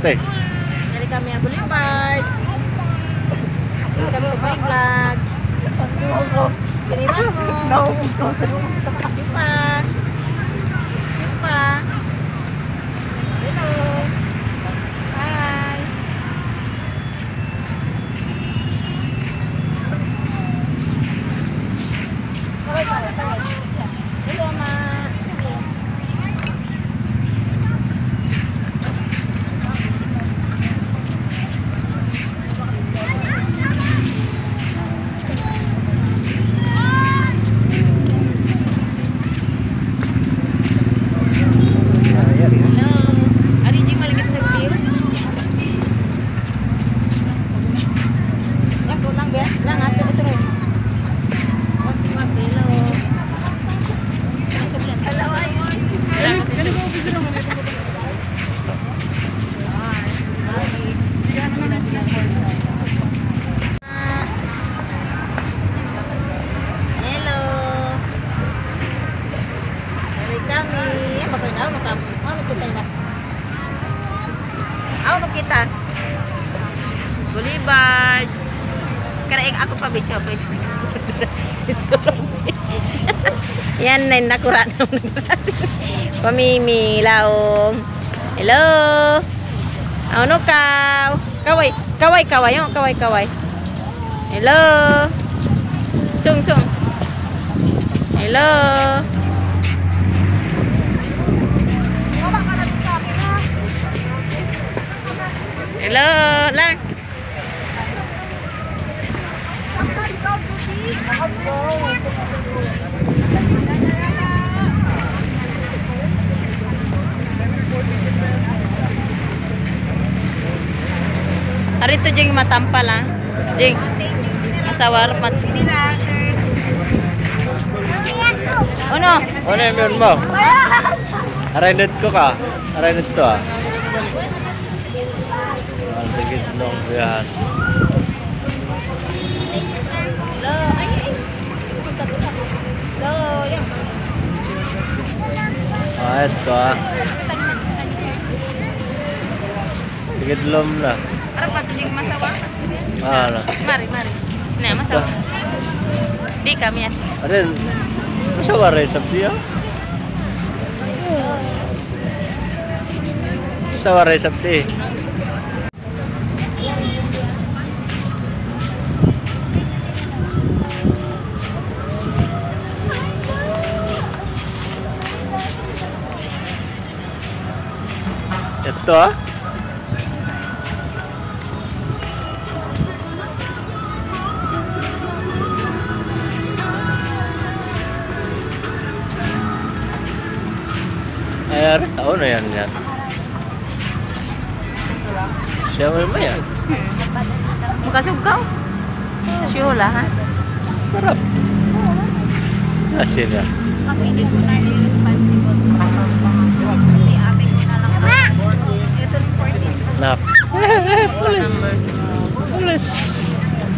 ate. Dari kami ang Boulevard. Dari kami ang bike vlog. Sinilang mo. Sipa. Sipa. Hello. Hi. Hello, ma. Kita Boulevard. Karaing ako pa video. Yan na nakura na pamimi laong. Hello. Ano ka? Kaway. Hello. Sung. Hello. Hello, lang. Hari itu jeng matampal lah. Jeng. Masawar mat. Ono. Ano yun mo? Araynet ko ka. Araynet to ah. Tigit nung yan. Hello. Hello. Yan. Ito ah. Tigit lom na. Para patuloy masawa. Ano? Mari. Nah, masawa. Di kami yan. Arin, masawa rin sa piya? Masawa rin sa piya. Ito ah. Ayan, taon na yan. Siya mo yan. Magkasugaw. Siyula ha. Sarap. Asin yan. Kapili ko na irresponsible. Kasi ate ko na lang. Ito 14. Nak. Pulis.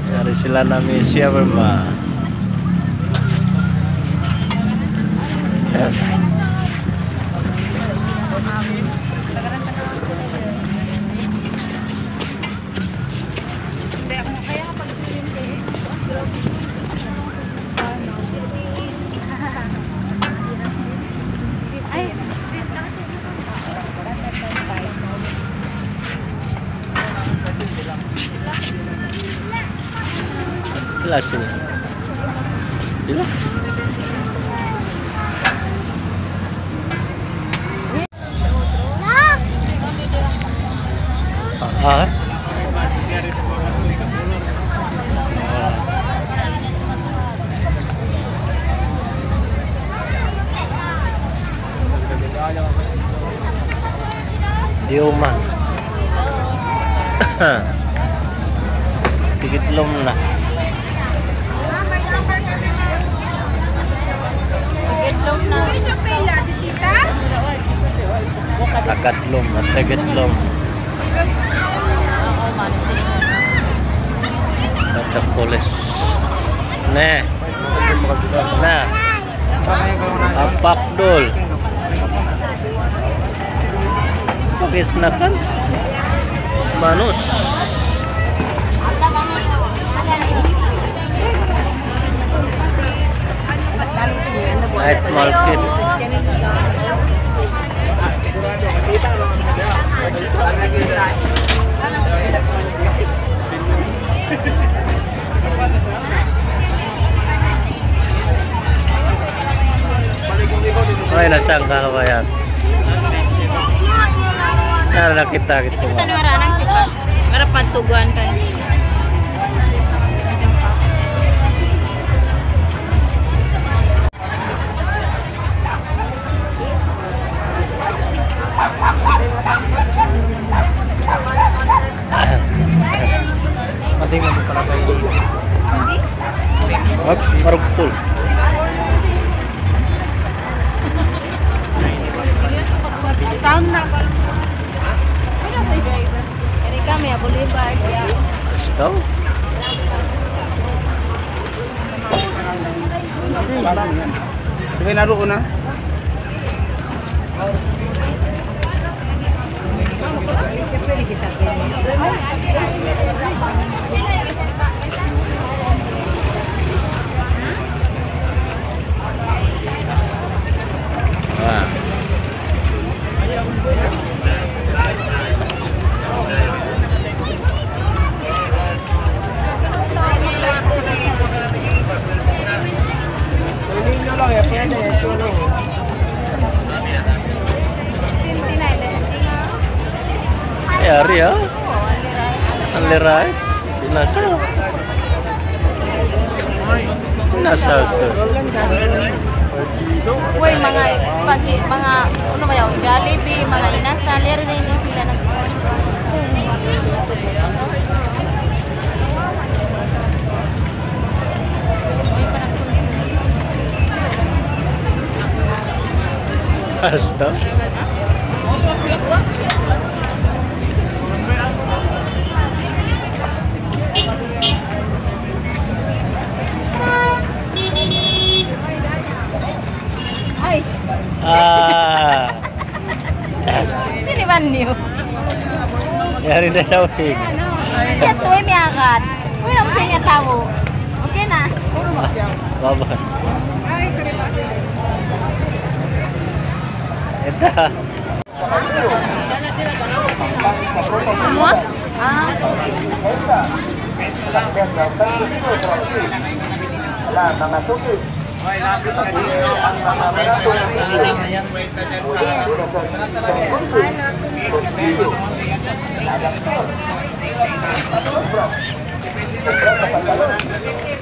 Dari sila namin siya berma. Bila sini? Bila? Ah? Diuma. Tigitlom na. Tigitlom na. Tagatlom at tigitlom. At pulis. Ne. Na. Apakdol. Pagis na kan. Manus. Night market. Ay, nasaan ka ba yan? Nakita kita. Ito na maranang sipa. Para pagtuguan ka. Masing mo pala kayo. Hindi? Oops, marugtol. Taon na pa. Ano sa driver? Kaya kami, Boulevard. Gusto? Sige, naroon na. Ah. Ninyo lang eh, pwede eh, tulong. Ay, ari ah. Ang lirais. Sinasa. Sinasa ito. Uy, mga spaghetti, mga, ano ba yun, Jollibee, mga inasal, yari na hindi sila nag... Uy, parang Basta. Ay! Ah. Sini ba niyo? Yari na sa uling. Kaya tuwi miyakat. Uy, naman sa inyo tao. Okay na. Baba. Ito. Semua? Ah. Ano?